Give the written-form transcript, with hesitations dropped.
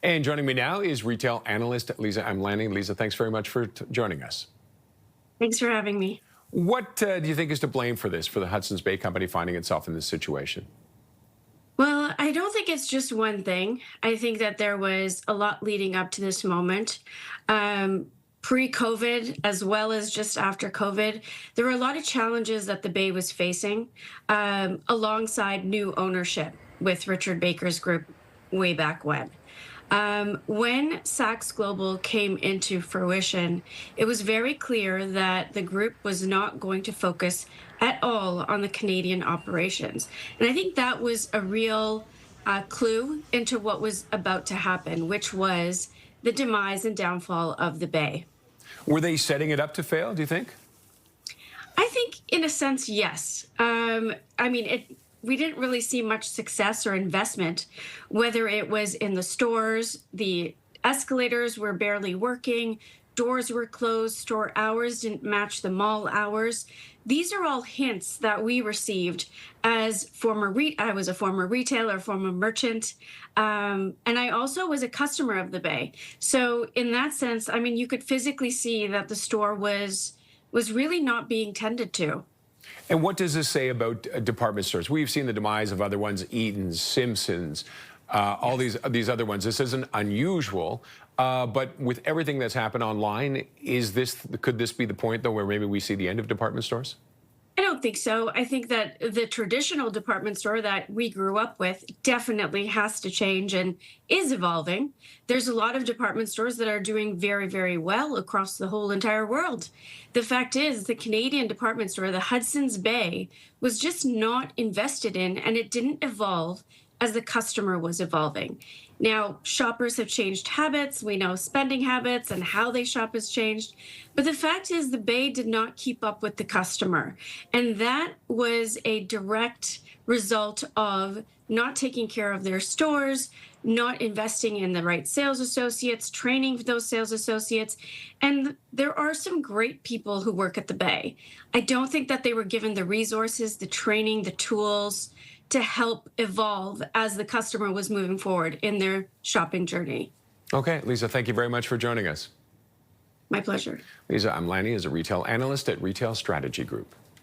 And joining me now is retail analyst Liza Amiani. Liza, thanks very much for joining us. Thanks for having me. What do you think is to blame for this, for the Hudson's Bay Company finding itself in this situation? Well, I don't think it's just one thing. I think that there was a lot leading up to this moment. Pre-COVID, as well as just after COVID, there were a lot of challenges that the Bay was facing alongside new ownership with Richard Baker's group way back when. When Saks Global came into fruition, it was very clear that the group was not going to focus at all on the Canadian operations. And I think that was a real clue into what was about to happen, which was the demise and downfall of the Bay. Were they setting it up to fail, do you think? I think, in a sense, yes. We didn't really see much success or investment, whether it was in the stores, the escalators were barely working, doors were closed, store hours didn't match the mall hours. These are all hints that we received as I was a former retailer, former merchant, and I also was a customer of the Bay. So in that sense, you could physically see that the store was really not being tended to. And what does this say about department stores? We've seen the demise of other ones, Eaton's, Simpson's, all these other ones. This isn't unusual, but with everything that's happened online, could this be the point, though, where maybe we see the end of department stores? I don't think so. I think that the traditional department store that we grew up with definitely has to change and is evolving. There's a lot of department stores that are doing very, very well across the whole entire world. The fact is, the Canadian department store, the Hudson's Bay, was just not invested in, and it didn't evolve as the customer was evolving. Now, shoppers have changed habits. We know spending habits and how they shop has changed. But the fact is, the Bay did not keep up with the customer. And that was a direct result of not taking care of their stores, not investing in the right sales associates, training those sales associates. And there are some great people who work at the Bay. I don't think that they were given the resources, the training, the tools to help evolve as the customer was moving forward in their shopping journey. Okay, Liza, thank you very much for joining us. My pleasure. Liza Amiani is a retail analyst at Retail Strategy Group.